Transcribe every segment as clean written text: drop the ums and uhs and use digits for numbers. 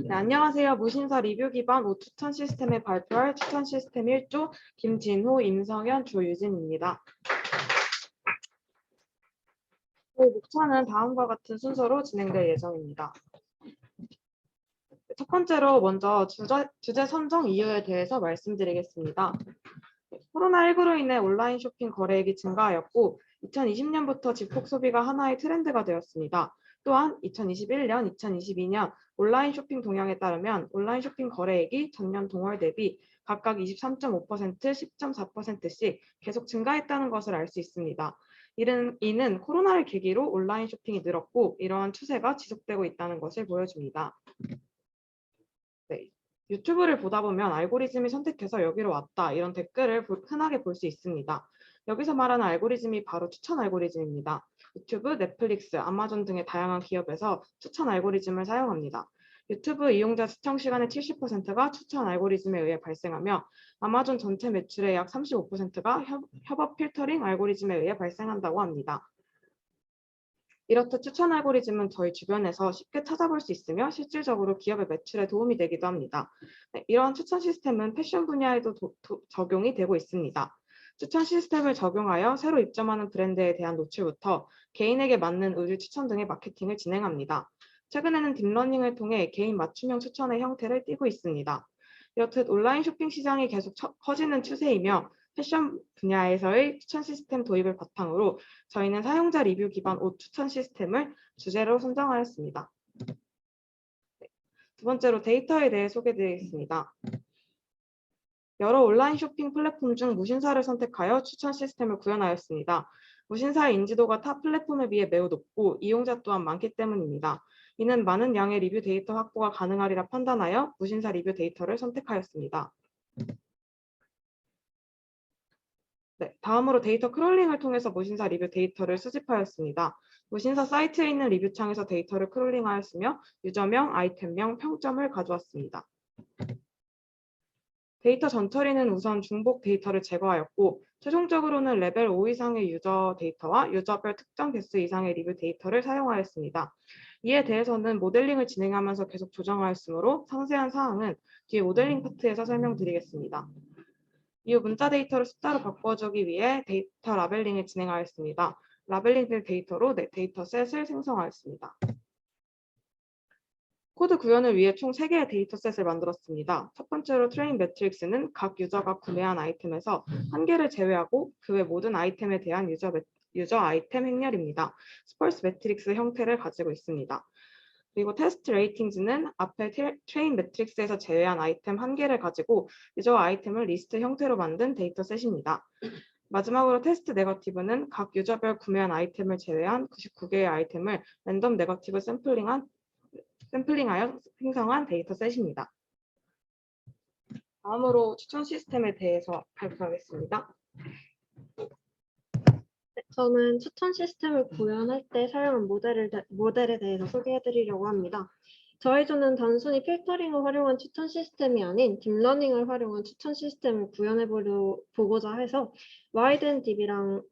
네, 안녕하세요. 무신사 리뷰 기반 옷 추천 시스템에 발표할 추천 시스템 1조 김진호, 임성현, 조유진입니다. 목차는 다음과 같은 순서로 진행될 예정입니다. 첫 번째로 먼저 주제 선정 이유에 대해서 말씀드리겠습니다. 코로나19로 인해 온라인 쇼핑 거래액이 증가하였고 2020년부터 집콕 소비가 하나의 트렌드가 되었습니다. 또한 2021년, 2022년 온라인 쇼핑 동향에 따르면 온라인 쇼핑 거래액이 전년 동월 대비 각각 23.5%, 10.4%씩 계속 증가했다는 것을 알 수 있습니다. 이는 코로나를 계기로 온라인 쇼핑이 늘었고 이러한 추세가 지속되고 있다는 것을 보여줍니다. 네. 유튜브를 보다 보면 알고리즘이 선택해서 여기로 왔다 이런 댓글을 흔하게 볼 수 있습니다. 여기서 말하는 알고리즘이 바로 추천 알고리즘입니다. 유튜브, 넷플릭스, 아마존 등의 다양한 기업에서 추천 알고리즘을 사용합니다. 유튜브 이용자 시청 시간의 70%가 추천 알고리즘에 의해 발생하며 아마존 전체 매출의 약 35%가 협업 필터링 알고리즘에 의해 발생한다고 합니다. 이렇듯 추천 알고리즘은 저희 주변에서 쉽게 찾아볼 수 있으며 실질적으로 기업의 매출에 도움이 되기도 합니다. 이러한 추천 시스템은 패션 분야에도 적용이 되고 있습니다. 추천 시스템을 적용하여 새로 입점하는 브랜드에 대한 노출부터 개인에게 맞는 의류 추천 등의 마케팅을 진행합니다. 최근에는 딥러닝을 통해 개인 맞춤형 추천의 형태를 띠고 있습니다. 이렇듯 온라인 쇼핑 시장이 계속 커지는 추세이며 패션 분야에서의 추천 시스템 도입을 바탕으로 저희는 사용자 리뷰 기반 옷 추천 시스템을 주제로 선정하였습니다. 두 번째로 데이터에 대해 소개드리겠습니다. 여러 온라인 쇼핑 플랫폼 중 무신사를 선택하여 추천 시스템을 구현하였습니다. 무신사의 인지도가 타 플랫폼에 비해 매우 높고 이용자 또한 많기 때문입니다. 이는 많은 양의 리뷰 데이터 확보가 가능하리라 판단하여 무신사 리뷰 데이터를 선택하였습니다. 네, 다음으로 데이터 크롤링을 통해서 무신사 리뷰 데이터를 수집하였습니다. 무신사 사이트에 있는 리뷰창에서 데이터를 크롤링하였으며 유저명, 아이템명, 평점을 가져왔습니다. 데이터 전처리는 우선 중복 데이터를 제거하였고 최종적으로는 레벨 5 이상의 유저 데이터와 유저별 특정 개수 이상의 리뷰 데이터를 사용하였습니다. 이에 대해서는 모델링을 진행하면서 계속 조정하였으므로 상세한 사항은 뒤에 모델링 파트에서 설명드리겠습니다. 이후 문자 데이터를 숫자로 바꿔주기 위해 데이터 라벨링을 진행하였습니다. 라벨링된 데이터로 데이터셋을 생성하였습니다. 코드 구현을 위해 총 3개의 데이터셋을 만들었습니다. 첫 번째로 트레인 매트릭스는 각 유저가 구매한 아이템에서 한 개를 제외하고 그 외 모든 아이템에 대한 유저 아이템 행렬입니다. 스펄스 매트릭스 형태를 가지고 있습니다. 그리고 테스트 레이팅즈는 앞에 트레인 매트릭스에서 제외한 아이템 한 개를 가지고 유저 아이템을 리스트 형태로 만든 데이터셋입니다. 마지막으로 테스트 네거티브는 각 유저별 구매한 아이템을 제외한 99개의 아이템을 랜덤 네거티브 샘플링하여 생성한 데이터셋입니다. 다음으로 추천 시스템에 대해서 발표하겠습니다. 저는 추천 시스템을 구현할 때 사용한 모델에 대해서 소개해드리려고 합니다. 저희 조는 단순히 필터링을 활용한 추천 시스템이 아닌 딥러닝을 활용한 추천 시스템을 구현해보고자 해서 YDNDB랑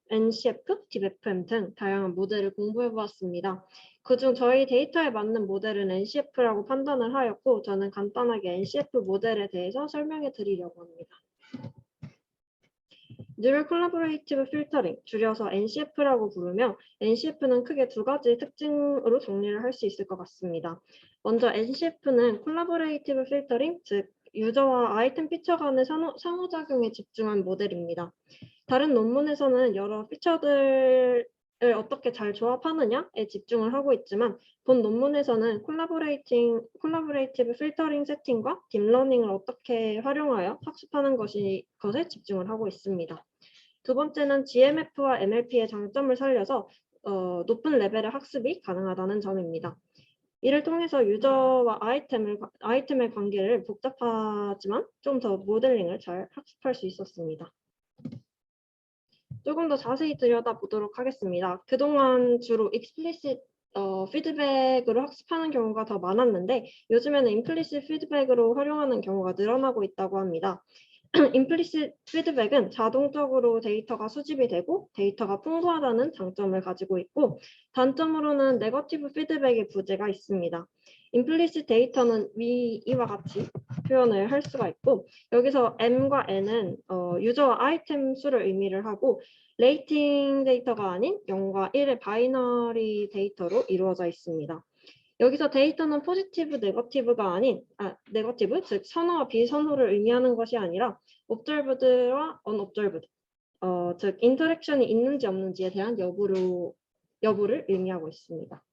NCF, DeepFM 등 다양한 모델을 공부해보았습니다. 그중 저희 데이터에 맞는 모델은 NCF라고 판단을 하였고 저는 간단하게 NCF 모델에 대해서 설명해드리려고 합니다. Neural Collaborative Filtering, 줄여서 NCF라고 부르며 NCF는 크게 두 가지 특징으로 정리를 할 수 있을 것 같습니다. 먼저 NCF는 Collaborative Filtering, 즉 유저와 아이템 피처 간의 상호작용에 집중한 모델입니다. 다른 논문에서는 여러 피처들을 어떻게 잘 조합하느냐에 집중을 하고 있지만 본 논문에서는 콜라보레이티브 필터링 세팅과 딥러닝을 어떻게 활용하여 학습하는 것에 집중을 하고 있습니다. 두 번째는 GMF와 MLP의 장점을 살려서 높은 레벨의 학습이 가능하다는 점입니다. 이를 통해서 유저와 아이템의 관계를 복잡하지만 좀 더 모델링을 잘 학습할 수 있었습니다. 조금 더 자세히 들여다보도록 하겠습니다. 그동안 주로 explicit 피드백으로 학습하는 경우가 더 많았는데 요즘에는 implicit 피드백으로 활용하는 경우가 늘어나고 있다고 합니다. implicit 피드백은 자동적으로 데이터가 수집이 되고 데이터가 풍부하다는 장점을 가지고 있고 단점으로는 네거티브 피드백의 부재가 있습니다. implicit 데이터는 이와 같이 표현을 할 수가 있고, 여기서 m과 n은 유저와 아이템 수를 의미를 하고, 레이팅 데이터가 아닌 0과 1의 바이너리 데이터로 이루어져 있습니다. 여기서 데이터는 포지티브, 네거티브가 아닌 네거티브, 즉 선호와 비선호를 의미하는 것이 아니라 observed와 unobserved, 즉 인터랙션이 있는지 없는지에 대한 여부를 의미하고 있습니다.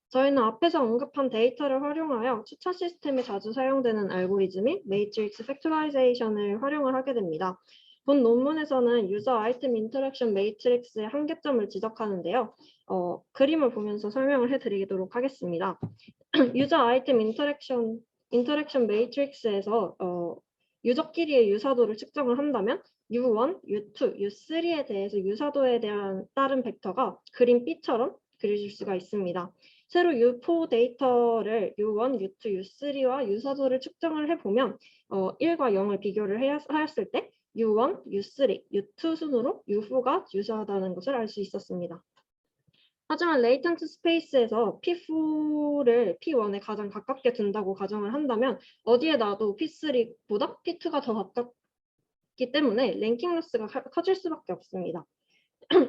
저희는 앞에서 언급한 데이터를 활용하여 추천 시스템에 자주 사용되는 알고리즘인 매트릭스 팩토라이제이션을 활용을 하게 됩니다. 본 논문에서는 유저 아이템 인터랙션 매트릭스의 한계점을 지적하는데요. 그림을 보면서 설명을 해드리도록 하겠습니다. 유저 아이템 인터랙션 매트릭스에서 유저끼리의 유사도를 측정을 한다면 U1, U2, U3에 대해서 유사도에 대한 다른 벡터가 그림 B처럼 그려질 수가 있습니다. 새로 U4 데이터를 U1, U2, U3와 유사도를 측정을 해보면 1과 0을 비교를 하였을 때 U1, U3, U2 순으로 U4가 유사하다는 것을 알 수 있었습니다. 하지만 레이턴트 스페이스에서 P4를 P1에 가장 가깝게 둔다고 가정을 한다면 어디에 놔도 P3보다 P2가 더 가깝기 때문에 랭킹 로스가 커질 수밖에 없습니다.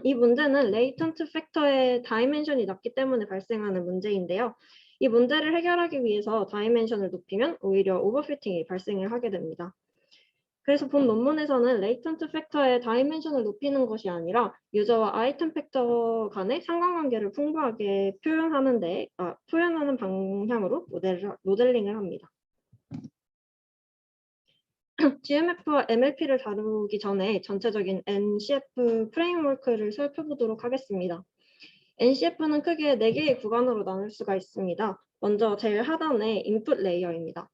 이 문제는 레이턴트 팩터의 다이멘션이 낮기 때문에 발생하는 문제인데요. 이 문제를 해결하기 위해서 다이멘션을 높이면 오히려 오버피팅이 발생을 하게 됩니다. 그래서 본 논문에서는 레이턴트 팩터의 다이멘션을 높이는 것이 아니라 유저와 아이템 팩터 간의 상관관계를 풍부하게 표현하는 방향으로 모델링을 합니다. GMF와 MLP를 다루기 전에 전체적인 NCF 프레임워크를 살펴보도록 하겠습니다. NCF는 크게 4개의 구간으로 나눌 수가 있습니다. 먼저 제일 하단의 인풋 레이어입니다.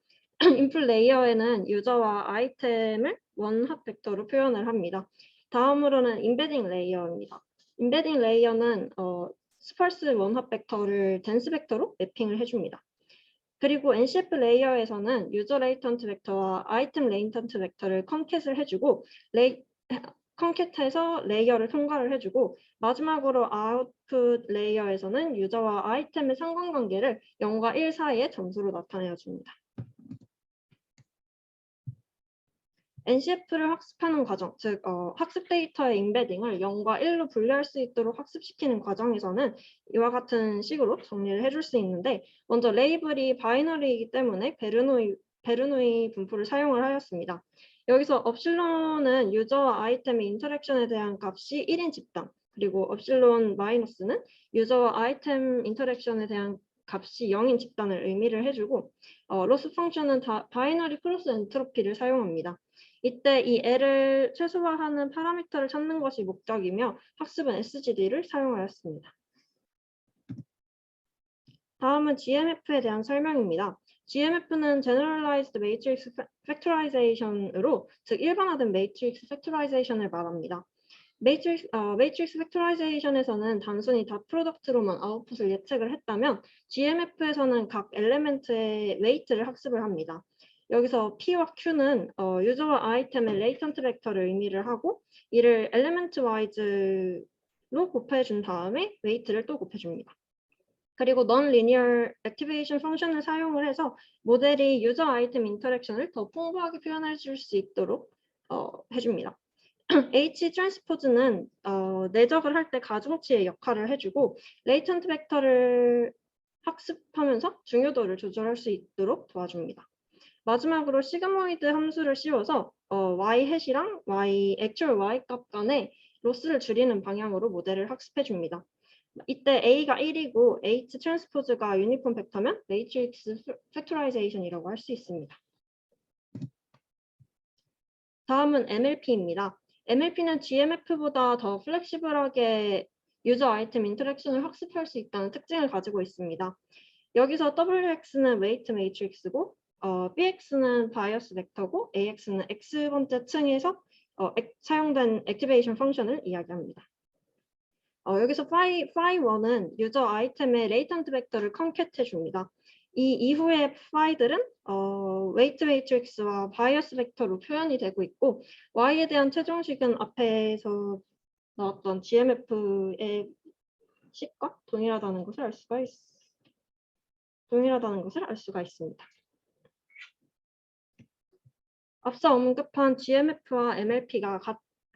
인풋 레이어에는 유저와 아이템을 원합 벡터로 표현을 합니다. 다음으로는 인베딩 레이어입니다. 인베딩 레이어는 스펄스 원합 벡터를 덴스 벡터로 매핑을 해줍니다. 그리고 NCF 레이어에서는 유저 레이턴트 벡터와 아이템 레이턴트 벡터를 컨캣을 해주고 컨캣해서 레이어를 통과를 해주고 마지막으로 아웃풋 레이어에서는 유저와 아이템의 상관관계를 0과 1 사이의 점수로 나타내줍니다. NCF를 학습하는 과정, 즉 학습 데이터의 인베딩을 0과 1로 분류할 수 있도록 학습시키는 과정에서는 이와 같은 식으로 정리를 해줄 수 있는데 먼저 레이블이 바이너리이기 때문에 베르노이 분포를 사용을 하였습니다. 여기서 업실론은 유저와 아이템의 인터랙션에 대한 값이 1인 집단, 그리고 업실론 마이너스는 유저와 아이템 인터랙션에 대한 값이 0인 집단을 의미를 해주고 로스 펑션은 바이너리 크로스 엔트로피를 사용합니다. 이때 이 L을 최소화하는 파라미터를 찾는 것이 목적이며 학습은 SGD를 사용하였습니다. 다음은 GMF에 대한 설명입니다. GMF는 Generalized Matrix Factorization으로 즉 일반화된 매트릭스 팩토라이제이션을 말합니다. 매트릭스 팩토라이제이션에서는 단순히 닷 프로덕트로만 아웃풋을 예측을 했다면 GMF에서는 각 엘레멘트의 웨이트를 학습을 합니다. 여기서 P와 Q는 유저와 아이템의 레이턴트 벡터를 의미를 하고 이를 엘레멘트 와이즈로 곱해준 다음에 웨이트를 또 곱해줍니다. 그리고 non-linear activation 펑션을 사용을 해서 모델이 유저 아이템 인터랙션을 더 풍부하게 표현해 줄 수 있도록 해줍니다. H 트랜스포즈는 내적을 할 때 가중치의 역할을 해주고 레이턴트 벡터를 학습하면서 중요도를 조절할 수 있도록 도와줍니다. 마지막으로 시그모이드 함수를 씌워서 y 해시랑 액츄얼 y 값 간의 로스를 줄이는 방향으로 모델을 학습해 줍니다. 이때 A가 1이고 H 트랜스포즈가 유니폼 벡터면 매트릭스 팩토라이제이션이라고 할 수 있습니다. 다음은 MLP입니다. MLP는 GMF보다 더 플렉시블하게 유저 아이템 인터랙션을 학습할 수 있다는 특징을 가지고 있습니다. 여기서 WX는 웨이트 매트릭스고 BX는 바이어스 벡터고 AX는 X번째 층에서 사용된 액티베이션 펑션을 이야기합니다. 여기서 phi1은 유저 아이템의 레이턴트 벡터를 컨캣해 줍니다. 이 이후의 phi들은 웨이트 매트릭스와 바이어스 벡터로 표현이 되고 있고 y에 대한 최종식은 앞에서 나왔던 GMF의 식과 동일하다는 것을 알 수가 있습니다. 동일하다는 것을 알 수가 있습니다. 앞서 언급한 GMF와 MLP가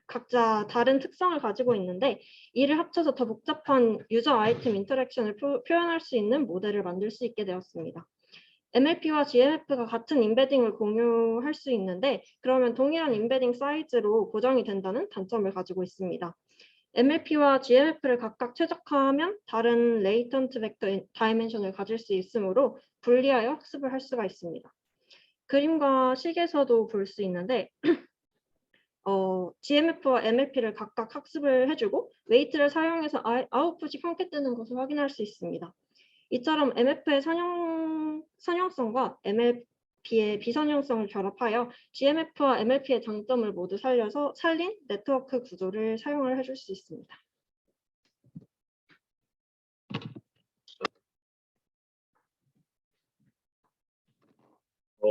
각자 다른 특성을 가지고 있는데 이를 합쳐서 더 복잡한 유저 아이템 인터랙션을 표현할 수 있는 모델을 만들 수 있게 되었습니다. MLP와 GMF가 같은 인베딩을 공유할 수 있는데 그러면 동일한 인베딩 사이즈로 고정이 된다는 단점을 가지고 있습니다. MLP와 GMF를 각각 최적화하면 다른 레이턴트 벡터 다이멘션을 가질 수 있으므로 분리하여 학습을 할 수가 있습니다. 그림과 식에서도 볼 수 있는데 GMF와 MLP를 각각 학습을 해주고 웨이트를 사용해서 아웃풋이 편집되는 것을 확인할 수 있습니다. 이처럼 MF의 선형성과 MLP의 비선형성을 결합하여 GMF와 MLP의 장점을 모두 살린 네트워크 구조를 사용을 해줄 수 있습니다.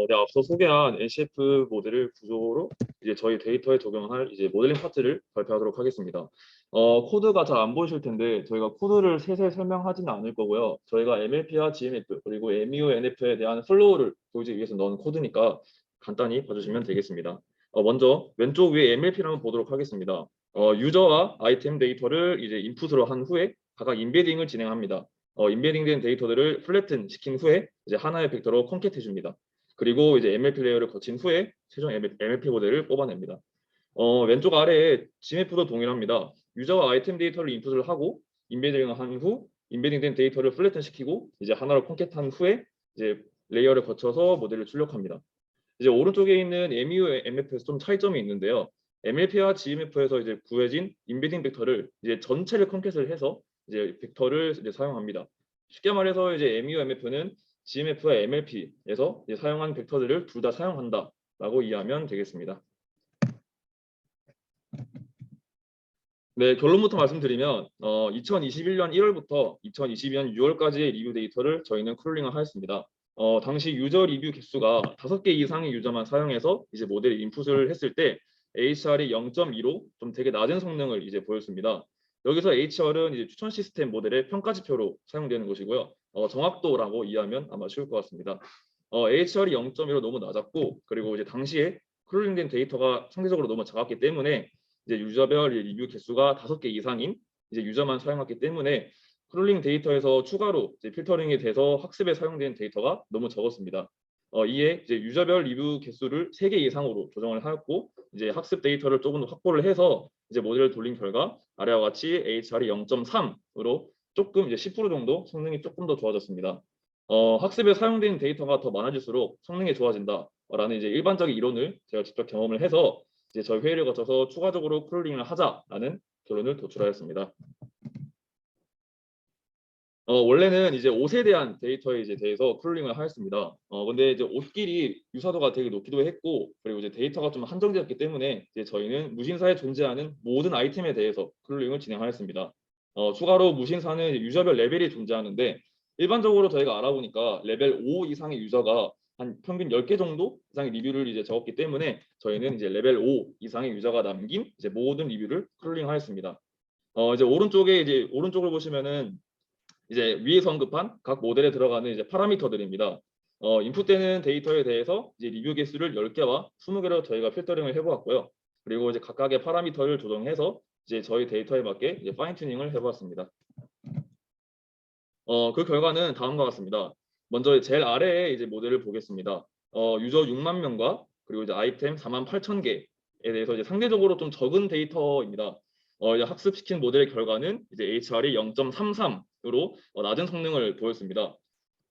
네, 앞서 소개한 NCF 모델을 구조로 이제 저희 데이터에 적용할 이제 모델링 파트를 발표하도록 하겠습니다. 코드가 잘 안 보이실 텐데 저희가 코드를 세세 설명하지는 않을 거고요. 저희가 MLP와 GMF 그리고 MEO, NF에 대한 플로우를 보여주기 위해서 넣은 코드니까 간단히 봐주시면 되겠습니다. 먼저 왼쪽 위에 MLP를 한번 보도록 하겠습니다. 유저와 아이템 데이터를 이제 인풋으로 한 후에 각각 인베딩을 진행합니다. 인베딩된 데이터들을 플래튼 시킨 후에 이제 하나의 벡터로 컨캣해 줍니다. 그리고 이제 MLP 레이어를 거친 후에 최종 MLP 모델을 뽑아냅니다. 왼쪽 아래에 GMF도 동일합니다. 유저와 아이템 데이터를 인풋을 하고 인베딩을 한 후 인베딩된 데이터를 플래튼 시키고 이제 하나로 콘캣한 후에 이제 레이어를 거쳐서 모델을 출력합니다. 이제 오른쪽에 있는 MEU, MF에서 좀 차이점이 있는데요. MLP와 GMF에서 이제 구해진 인베딩 벡터를 이제 전체를 콘캣을 해서 이제 벡터를 이제 사용합니다. 쉽게 말해서 이제 MEU, MF는 GMF와 MLP에서 사용한 벡터들을 둘 다 사용한다라고 이해하면 되겠습니다. 네, 결론부터 말씀드리면 2021년 1월부터 2022년 6월까지의 리뷰 데이터를 저희는 크롤링을 하였습니다. 당시 유저 리뷰 개수가 5개 이상의 유저만 사용해서 이제 모델 인풋을 했을 때 HR이 0.2로 좀 되게 낮은 성능을 이제 보였습니다. 여기서 HR은 이제 추천 시스템 모델의 평가 지표로 사용되는 것이고요. 정확도라고 이해하면 아마 쉬울 것 같습니다. HR이 0.2로 너무 낮았고 그리고 이제 당시에 크롤링된 데이터가 상대적으로 너무 작았기 때문에 이제 유저별 리뷰 개수가 5개 이상인 이제 유저만 사용했기 때문에 크롤링 데이터에서 추가로 이제 필터링이 돼서 학습에 사용된 데이터가 너무 적었습니다. 이에 이제 유저별 리뷰 개수를 3개 이상으로 조정을 하였고 이제 학습 데이터를 조금 더 확보를 해서 이제 모델을 돌린 결과 아래와 같이 HR이 0.3으로 조금 이제 10% 정도 성능이 조금 더 좋아졌습니다. 학습에 사용된 데이터가 더 많아질수록 성능이 좋아진다라는 이제 일반적인 이론을 제가 직접 경험을 해서 이제 저희 회의를 거쳐서 추가적으로 크롤링을 하자라는 결론을 도출하였습니다. 원래는 이제 옷에 대한 데이터에 이제 대해서 크롤링을 하였습니다. 근데 이제 옷끼리 유사도가 되게 높기도 했고 그리고 이제 데이터가 좀 한정되었기 때문에 이제 저희는 무신사에 존재하는 모든 아이템에 대해서 크롤링을 진행하였습니다. 추가로 무신사는 유저별 레벨이 존재하는데 일반적으로 저희가 알아보니까 레벨 5 이상의 유저가 한 평균 10개 정도 이상의 리뷰를 이제 적었기 때문에 저희는 이제 레벨 5 이상의 유저가 남긴 이제 모든 리뷰를 크롤링하였습니다. 이제 오른쪽을 보시면은 이제 위에서 언급한 각 모델에 들어가는 이제 파라미터들입니다. 인풋되는 데이터에 대해서 이제 리뷰 개수를 10개와 20개로 저희가 필터링을 해보았고요. 그리고 이제 각각의 파라미터를 조정해서 이제 저희 데이터에 맞게 이제 파인 튜닝을 해보았습니다. 그 결과는 다음과 같습니다. 먼저 제일 아래에 이제 모델을 보겠습니다. 유저 6만 명과 그리고 이제 아이템 48,000개에 대해서 이제 상대적으로 좀 적은 데이터입니다. 이제 학습시킨 모델의 결과는 이제 HR이 0.33으로 낮은 성능을 보였습니다.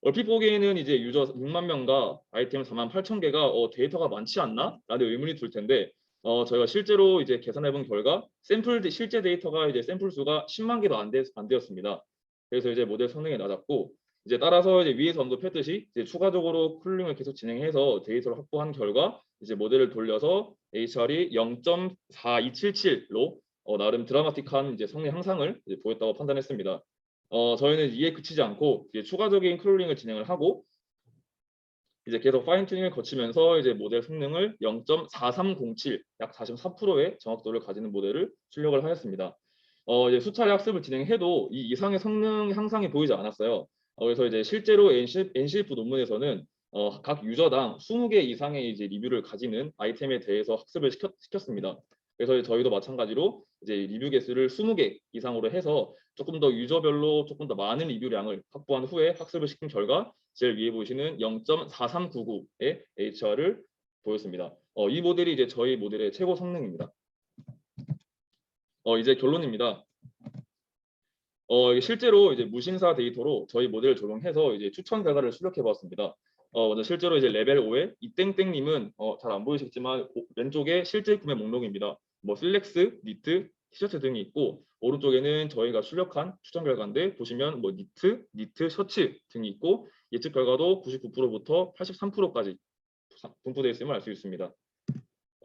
얼핏 보기에는 이제 유저 6만 명과 아이템 48,000개가 데이터가 많지 않나? 라는 의문이 들 텐데 저희가 실제로 이제 계산해 본 결과 실제 데이터가 이제 샘플 수가 10만 개도 안 되었습니다. 그래서 이제 모델 성능이 낮았고 이제 따라서 이제 위에서 언급했듯이 이제 추가적으로 크롤링을 계속 진행해서 데이터를 확보한 결과 이제 모델을 돌려서 HR이 0.4277로 나름 드라마틱한 이제 성능 향상을 이제 보였다고 판단했습니다. 저희는 이에 그치지 않고 이제 추가적인 크롤링을 진행을 하고 이제 계속 파인 튜닝을 거치면서 이제 모델 성능을 0.4307, 약 44%의 정확도를 가지는 모델을 출력을 하였습니다. 이제 수차례 학습을 진행해도 이 이상의 성능 향상이 보이지 않았어요. 그래서 이제 실제로 NCF 논문에서는 각 유저당 20개 이상의 이제 리뷰를 가지는 아이템에 대해서 학습을 시켰습니다. 그래서 저희도 마찬가지로 이제 리뷰 개수를 20개 이상으로 해서 조금 더 유저별로 조금 더 많은 리뷰량을 확보한 후에 학습을 시킨 결과 제일 위에 보시는 0.4399의 HR을 보였습니다. 이 모델이 이제 저희 모델의 최고 성능입니다. 이제 결론입니다. 이게 실제로 이제 무신사 데이터로 저희 모델을 적용해서 이제 추천 결과를 출력해 보았습니다. 먼저 실제로 이제 레벨 5의 이땡땡님은 잘 안 보이시겠지만 왼쪽에 실제 구매 목록입니다. 뭐 슬랙스, 니트, 티셔츠 등이 있고 오른쪽에는 저희가 출력한 추천 결과인데 보시면 뭐 니트, 셔츠 등이 있고 예측 결과도 99%부터 83%까지 분포되어 있음을 알 수 있습니다.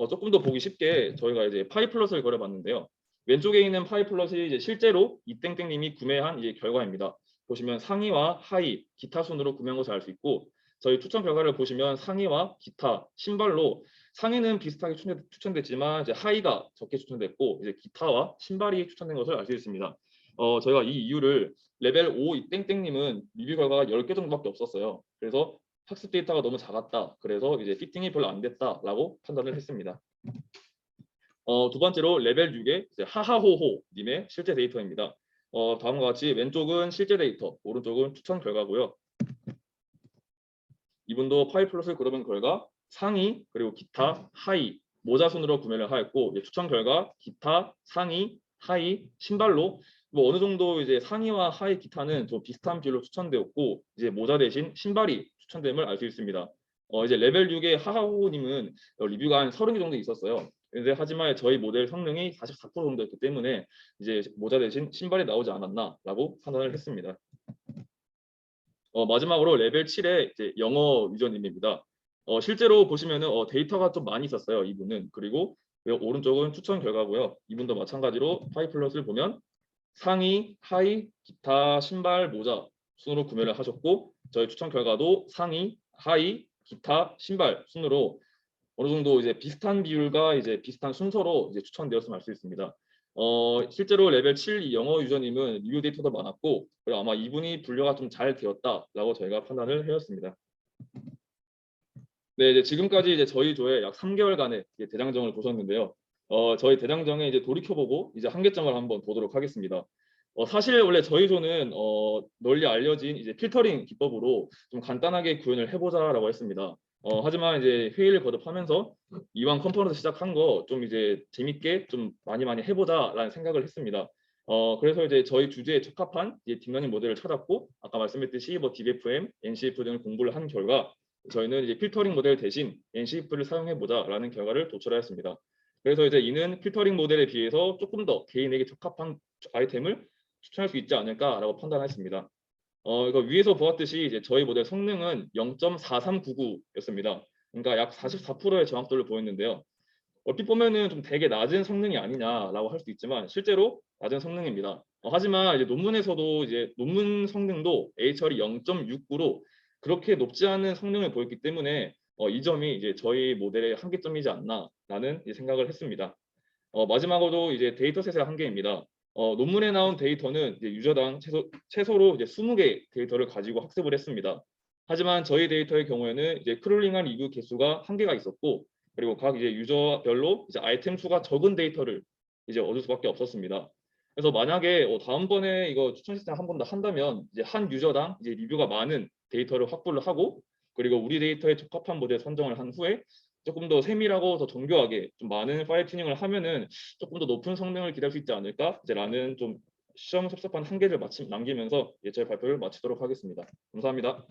조금 더 보기 쉽게 저희가 이제 파이플러스를 그려봤는데요. 왼쪽에 있는 파이플러스이 이제 실제로 이땡땡님이 구매한 이제 결과입니다. 보시면 상의와 하의, 기타 순으로 구매한 것을 알 수 있고 저희 추천 결과를 보시면 상의와 기타, 신발로 상의는 비슷하게 추천됐지만 이제 하의가 적게 추천됐고 이제 기타와 신발이 추천된 것을 알 수 있습니다. 저희가 이 이유를 레벨 5 이땡땡님은 리뷰 결과가 10개 정도밖에 없었어요. 그래서 학습 데이터가 너무 작았다. 그래서 이제 피팅이 별로 안 됐다라고 판단을 했습니다. 두 번째로 레벨 6의 하하호호님의 실제 데이터입니다. 다음과 같이 왼쪽은 실제 데이터, 오른쪽은 추천 결과고요. 이분도 파이플러스 그러면 결과 상의 그리고 기타, 하의, 모자 순으로 구매를 하였고 추천 결과 기타, 상의, 하의, 신발로 뭐 어느 정도 이제 상의와 하의, 기타는 좀 비슷한 비율로 추천되었고 이제 모자 대신 신발이 추천됨을 알 수 있습니다. 이제 레벨 6의 하하호님은 리뷰가 한 30개 정도 있었어요. 근데 하지만 저희 모델 성능이 44% 정도였기 때문에 이제 모자 대신 신발이 나오지 않았나라고 판단을 했습니다. 마지막으로 레벨 7의 이제 영어 유저님입니다. 실제로 보시면은 데이터가 좀 많이 있었어요. 이분은. 그리고 오른쪽은 추천 결과고요. 이분도 마찬가지로 파이플러스를 보면 상의, 하의, 기타, 신발, 모자 순으로 구매를 하셨고 저희 추천 결과도 상의, 하의, 기타, 신발 순으로 어느 정도 이제 비슷한 비율과 이제 비슷한 순서로 이제 추천되었음을 알 수 있습니다. 실제로 레벨 7 이 영어 유저님은 리뷰 데이터도 많았고 그리고 아마 이분이 분류가 좀 잘 되었다라고 저희가 판단을 해왔습니다. 네, 이제 지금까지 이제 저희 조에 약 3개월간의 대장정을 보셨는데요. 저희 대장정에 이제 돌이켜보고 이제 한계점을 한번 보도록 하겠습니다. 사실 원래 저희 조는 널리 알려진 이제 필터링 기법으로 좀 간단하게 구현을 해보자라고 했습니다. 하지만 이제 회의를 거듭하면서 이왕 컨퍼런스 시작한 거 좀 이제 재밌게 좀 많이 해보자라는 생각을 했습니다. 그래서 이제 저희 주제에 적합한 이제 딥러닝 모델을 찾았고 아까 말씀했듯이 뭐 DBFM, NCF 등을 공부를 한 결과 저희는 이제 필터링 모델 대신 NCF를 사용해보자라는 결과를 도출하였습니다. 그래서 이제 이는 필터링 모델에 비해서 조금 더 개인에게 적합한 아이템을 추천할 수 있지 않을까라고 판단했습니다. 이거 위에서 보았듯이 이제 저희 모델 성능은 0.4399였습니다. 그러니까 약 44%의 정확도를 보였는데요. 얼핏 보면은 좀 되게 낮은 성능이 아니냐라고 할 수도 있지만 실제로 낮은 성능입니다. 하지만 이제 논문에서도 이제 논문 성능도 HR이 0.69로 그렇게 높지 않은 성능을 보였기 때문에 이 점이 이제 저희 모델의 한계점이지 않나라는 생각을 했습니다. 마지막으로 이제 데이터셋의 한계입니다. 논문에 나온 데이터는 이제 유저당 최소로 이제 20개 데이터를 가지고 학습을 했습니다. 하지만 저희 데이터의 경우에는 이제 크롤링한 리뷰 개수가 한계가 있었고 그리고 각 이제 유저별로 이제 아이템 수가 적은 데이터를 이제 얻을 수밖에 없었습니다. 그래서 만약에 다음번에 이거 추천 시스템 한 번 더 한다면 이제 한 유저당 이제 리뷰가 많은 데이터를 확보를 하고 그리고 우리 데이터에 적합한 모델 선정을 한 후에 조금 더 세밀하고 더 정교하게 좀 많은 파일 튜닝을 하면은 조금 더 높은 성능을 기대할 수 있지 않을까라는 좀 시험 섭섭한 한계를 남기면서 저희 발표를 마치도록 하겠습니다. 감사합니다.